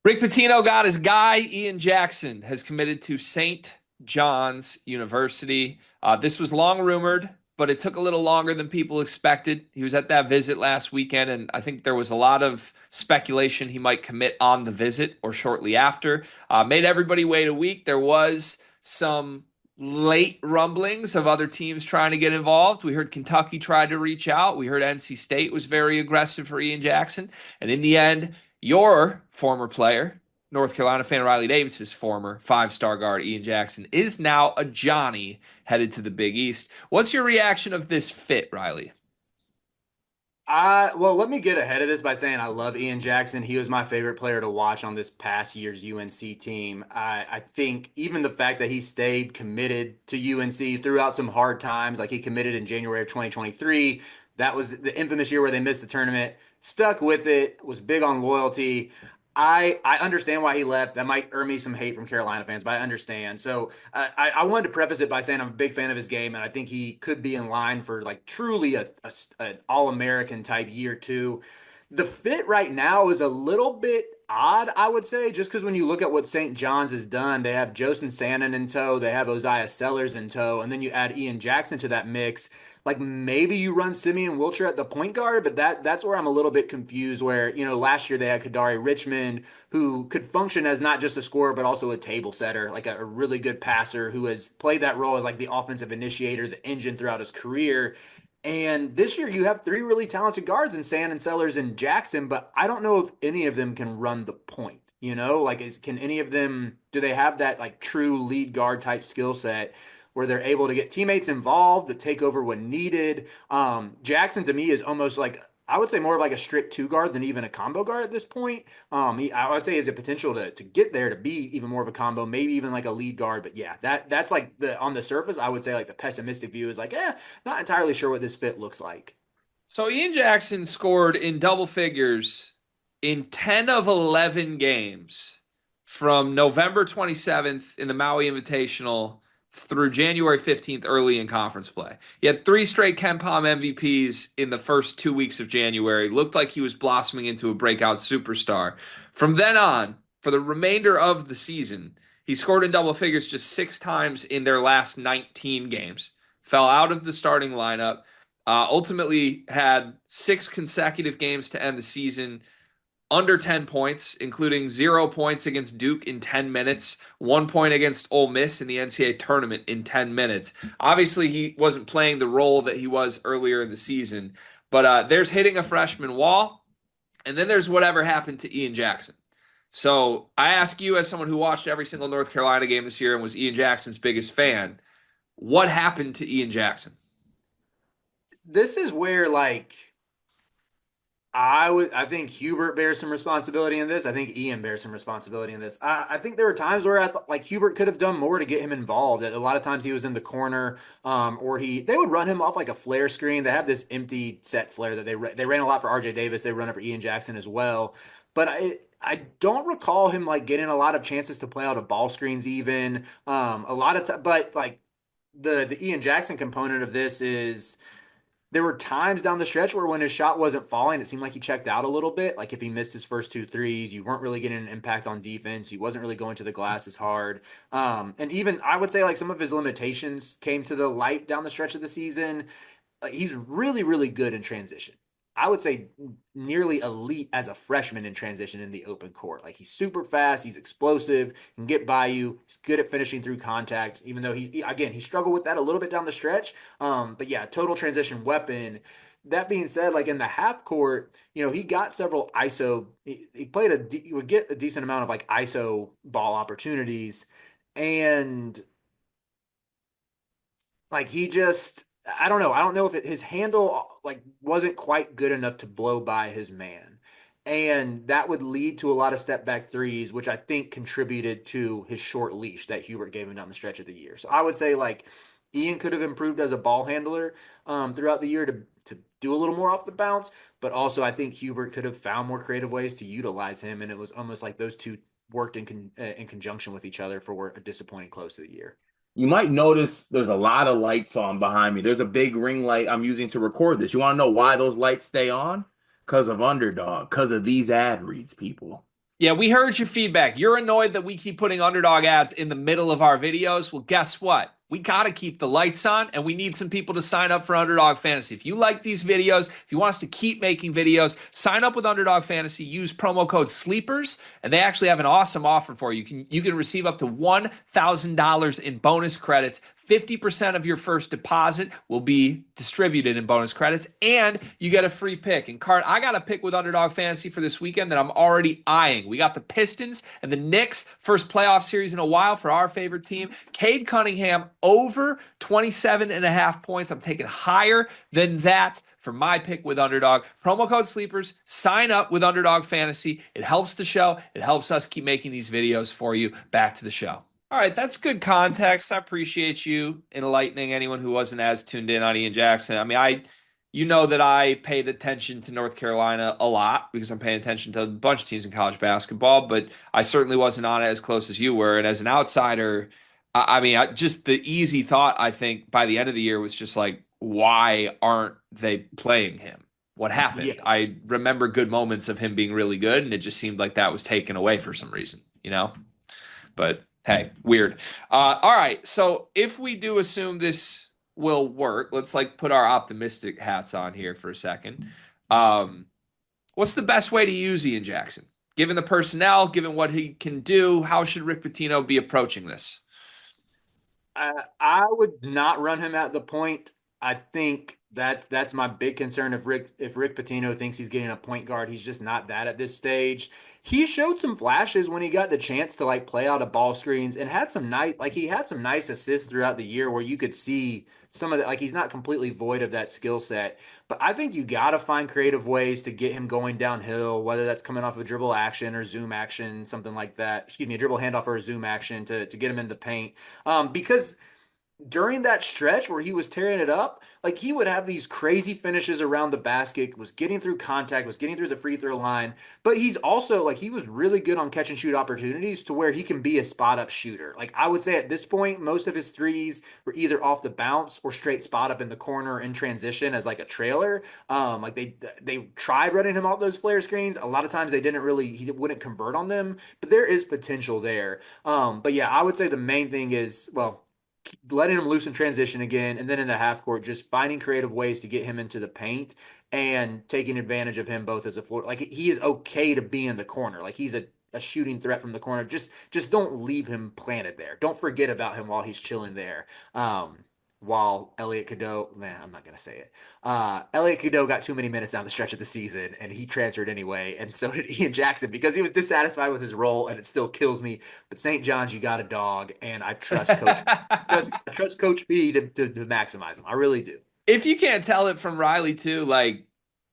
Rick Pitino got his guy. Ian Jackson has committed to St. John's University. This was long rumored, but it took a little longer than people expected. He was at that visit last weekend, and I think there was a lot of speculation he might commit on the visit or shortly after. Made everybody wait a week. There was some late rumblings of other teams trying to get involved. We heard Kentucky tried to reach out. We heard NC State was very aggressive for Ian Jackson. And in the end, your former player, North Carolina fan Riley Davis's former five-star guard Ian Jackson, is now a Johnny headed to the Big East. What's your reaction of this fit, Riley? Well, let me get ahead of this by saying I love Ian Jackson. He was my favorite player to watch on this past year's UNC team. I think even the fact that he stayed committed to UNC throughout some hard times, like he committed in January of 2023. That was the infamous year where they missed the tournament. Stuck with it, was big on loyalty. I understand why he left. That might earn me some hate from Carolina fans, but I understand. So I wanted to preface it by saying I'm a big fan of his game, and I think he could be in line for like truly an All-American type year two. The fit right now is a little bit odd, I would say, just because when you look at what St. John's has done, they have Josen Sannon in tow, they have Osiah Sellers in tow, and then you add Ian Jackson to that mix. Like maybe you run Simeon Wilcher at the point guard, but that's where I'm a little bit confused. Where last year they had Kadari Richmond, who could function as not just a scorer but also a table setter, like a really good passer who has played that role as like the offensive initiator, the engine throughout his career. And this year you have three really talented guards in Sand Sellers and Jackson, but I don't know if any of them can run the point. Can any of them, do they have that like true lead guard type skill set where they're able to get teammates involved, but take over when needed? Jackson to me is almost like, I would say more of like a strict two guard than even a combo guard at this point. I would say has a potential to get there to be even more of a combo, maybe even like a lead guard. But yeah, that's like the on the surface, I would say like the pessimistic view is like, not entirely sure what this fit looks like. So Ian Jackson scored in double figures in 10 of 11 games from November 27th in the Maui Invitational through January 15th early in conference play. He had three straight KenPom MVPs in the first 2 weeks of January. Looked like he was blossoming into a breakout superstar. From then on, for the remainder of the season, he scored in double figures just 6 times in their last 19 games. Fell out of the starting lineup. Ultimately had 6 consecutive games to end the season under 10 points, including 0 points against Duke in 10 minutes, 1 point against Ole Miss in the NCAA tournament in 10 minutes. Obviously, he wasn't playing the role that he was earlier in the season, but there's hitting a freshman wall, and then there's whatever happened to Ian Jackson. So I ask you, as someone who watched every single North Carolina game this year and was Ian Jackson's biggest fan, what happened to Ian Jackson? This is where like I think Hubert bears some responsibility in this. I think Ian bears some responsibility in this. I think there were times where like Hubert could have done more to get him involved. A lot of times he was in the corner, or they would run him off like a flare screen. They have this empty set flare that they ran a lot for RJ Davis. They run it for Ian Jackson as well. But I don't recall him like getting a lot of chances to play out of ball screens even. A lot of time, but like the Ian Jackson component of this is there were times down the stretch where when his shot wasn't falling, it seemed like he checked out a little bit. Like if he missed his first two threes, you weren't really getting an impact on defense. He wasn't really going to the glass as hard. And even I would say like some of his limitations came to the light down the stretch of the season. Like he's really, really good in transition. I would say nearly elite as a freshman in transition in the open court. Like he's super fast, he's explosive, can get by you. He's good at finishing through contact, even though he struggled with that a little bit down the stretch. But yeah, total transition weapon. That being said, like in the half court, he got several ISO. He played he would get a decent amount of like ISO ball opportunities, and like he just, I don't know. I don't know if his handle like wasn't quite good enough to blow by his man. And that would lead to a lot of step back threes, which I think contributed to his short leash that Hubert gave him down the stretch of the year. So I would say like Ian could have improved as a ball handler throughout the year to do a little more off the bounce, but also I think Hubert could have found more creative ways to utilize him, and it was almost like those two worked in conjunction with each other for a disappointing close to the year. You might notice there's a lot of lights on behind me. There's a big ring light I'm using to record this. You want to know why those lights stay on? Because of Underdog, because of these ad reads, people. Yeah, we heard your feedback. You're annoyed that we keep putting underdog ads in the middle of our videos. Well, guess what? We got to keep the lights on and we need some people to sign up for Underdog Fantasy. If you like these videos, if you want us to keep making videos, sign up with Underdog Fantasy, use promo code SLEEPERS, and they actually have an awesome offer for you. You can receive up to $1,000 in bonus credits. 50% of your first deposit will be distributed in bonus credits, and you get a free pick. And Cart, I got a pick with Underdog Fantasy for this weekend that I'm already eyeing. We got the Pistons and the Knicks, first playoff series in a while for our favorite team. Cade Cunningham over 27.5 points. I'm taking higher than that for my pick with Underdog. Promo code SLEEPERS. Sign up with Underdog Fantasy. It helps the show. It helps us keep making these videos for you. Back to the show. All right, that's good context. I appreciate you enlightening anyone who wasn't as tuned in on Ian Jackson. I mean, you know that I paid attention to North Carolina a lot because I'm paying attention to a bunch of teams in college basketball, but I certainly wasn't on it as close as you were. And as an outsider, just the easy thought, I think, by the end of the year was just like, why aren't they playing him? What happened? Yeah. I remember good moments of him being really good, and it just seemed like that was taken away for some reason, you know? But hey, weird. All right. So if we do assume this will work, let's like put our optimistic hats on here for a second. What's the best way to use Ian Jackson? Given the personnel, given what he can do, how should Rick Pitino be approaching this? I would not run him at the point. I think that's my big concern. If Rick Pitino thinks he's getting a point guard, he's just not that at this stage. He showed some flashes when he got the chance to like play out of ball screens and had some he had some nice assists throughout the year where you could see some of that. Like he's not completely void of that skill set. But I think you got to find creative ways to get him going downhill, whether that's coming off a dribble action or zoom action, something like that. Excuse me, a dribble handoff or a zoom action to get him in the paint. Because during that stretch where he was tearing it up, like he would have these crazy finishes around the basket, was getting through contact, was getting through the free throw line. But he's also like he was really good on catch and shoot opportunities to where he can be a spot up shooter. Like I would say at this point, most of his threes were either off the bounce or straight spot up in the corner in transition as like a trailer. Like they tried running him off those flare screens. A lot of times he wouldn't convert on them, but there is potential there. But yeah, I would say the main thing is letting him loose in transition again, and then in the half court, just finding creative ways to get him into the paint and taking advantage of him both as a floor. Like he is okay to be in the corner. Like he's a shooting threat from the corner. Just don't leave him planted there. Don't forget about him while he's chilling there. While Elliot Cadeau, I'm not gonna say it. Elliot Cadeau got too many minutes down the stretch of the season, and he transferred anyway, and so did Ian Jackson because he was dissatisfied with his role, and it still kills me. But St. John's, you got a dog, and I trust Coach. I trust Coach B to maximize him. I really do. If you can't tell it from Riley too, like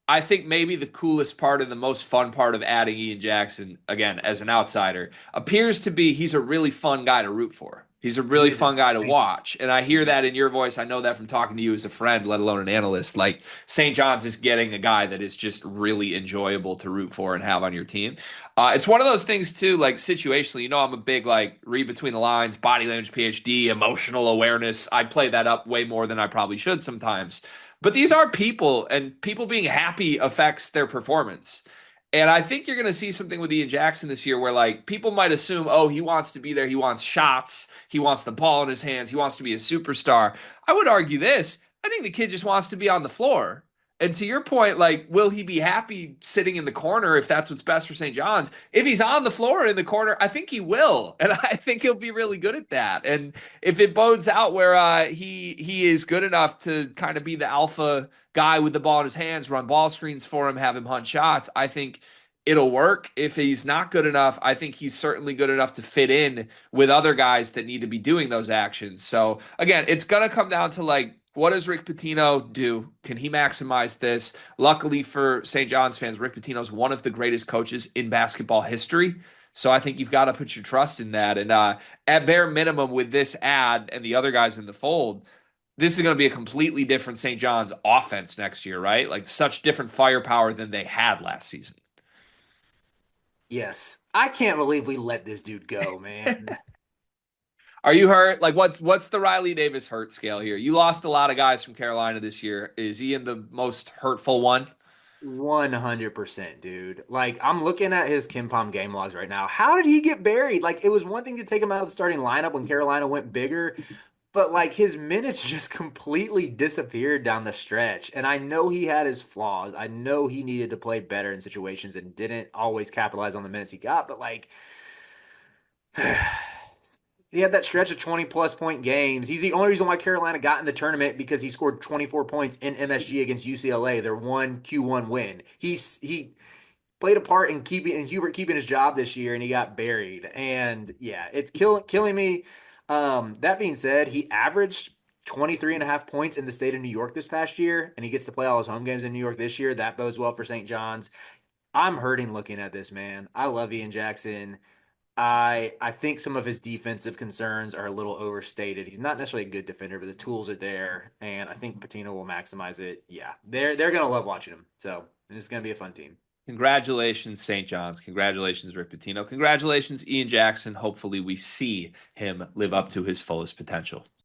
I think maybe the coolest part and the most fun part of adding Ian Jackson, again, as an outsider, appears to be he's a really fun guy to root for. He's a really fun guy to watch. And I hear that in your voice. I know that from talking to you as a friend, let alone an analyst. Like St. John's is getting a guy that is just really enjoyable to root for and have on your team. It's one of those things too, like situationally, I'm a big like read between the lines, body language PhD, emotional awareness. I play that up way more than I probably should sometimes. But these are people, and people being happy affects their performance. And I think you're going to see something with Ian Jackson this year where, like, people might assume, oh, he wants to be there. He wants shots. He wants the ball in his hands. He wants to be a superstar. I would argue this. I think the kid just wants to be on the floor. And to your point, like, will he be happy sitting in the corner if that's what's best for St. John's? If he's on the floor in the corner, I think he will. And I think he'll be really good at that. And if it bodes out where he is good enough to kind of be the alpha guy with the ball in his hands, run ball screens for him, have him hunt shots, I think it'll work. If he's not good enough, I think he's certainly good enough to fit in with other guys that need to be doing those actions. So again, it's going to come down to like, what does Rick Pitino do? Can he maximize this? Luckily for St. John's fans, Rick Pitino is one of the greatest coaches in basketball history. So I think you've got to put your trust in that. And at bare minimum, with this ad and the other guys in the fold, this is going to be a completely different St. John's offense next year, right? Like such different firepower than they had last season. Yes, I can't believe we let this dude go, man. Are you hurt? Like, what's the Riley Davis hurt scale here? You lost a lot of guys from Carolina this year. Is he in the most hurtful one? 100%, dude. Like, I'm looking at his KenPom game logs right now. How did he get buried? Like, it was one thing to take him out of the starting lineup when Carolina went bigger, but like his minutes just completely disappeared down the stretch. And I know he had his flaws. I know he needed to play better in situations and didn't always capitalize on the minutes he got, but like, he had that stretch of 20 plus point games. He's the only reason why Carolina got in the tournament because he scored 24 points in MSG against UCLA, their one Q1 win. He played a part in Hubert keeping his job this year, and he got buried. And yeah, it's killing me. That being said, he averaged 23 and a half points in the state of New York this past year, and he gets to play all his home games in New York this year. That bodes well for St. John's. I'm hurting looking at this, man. I love Ian Jackson. I think some of his defensive concerns are a little overstated. He's not necessarily a good defender, but the tools are there, and I think Patino will maximize it. Yeah, they're gonna love watching him. So this is gonna be a fun team. Congratulations, St. John's. Congratulations, Rick Pitino. Congratulations, Ian Jackson. Hopefully, we see him live up to his fullest potential.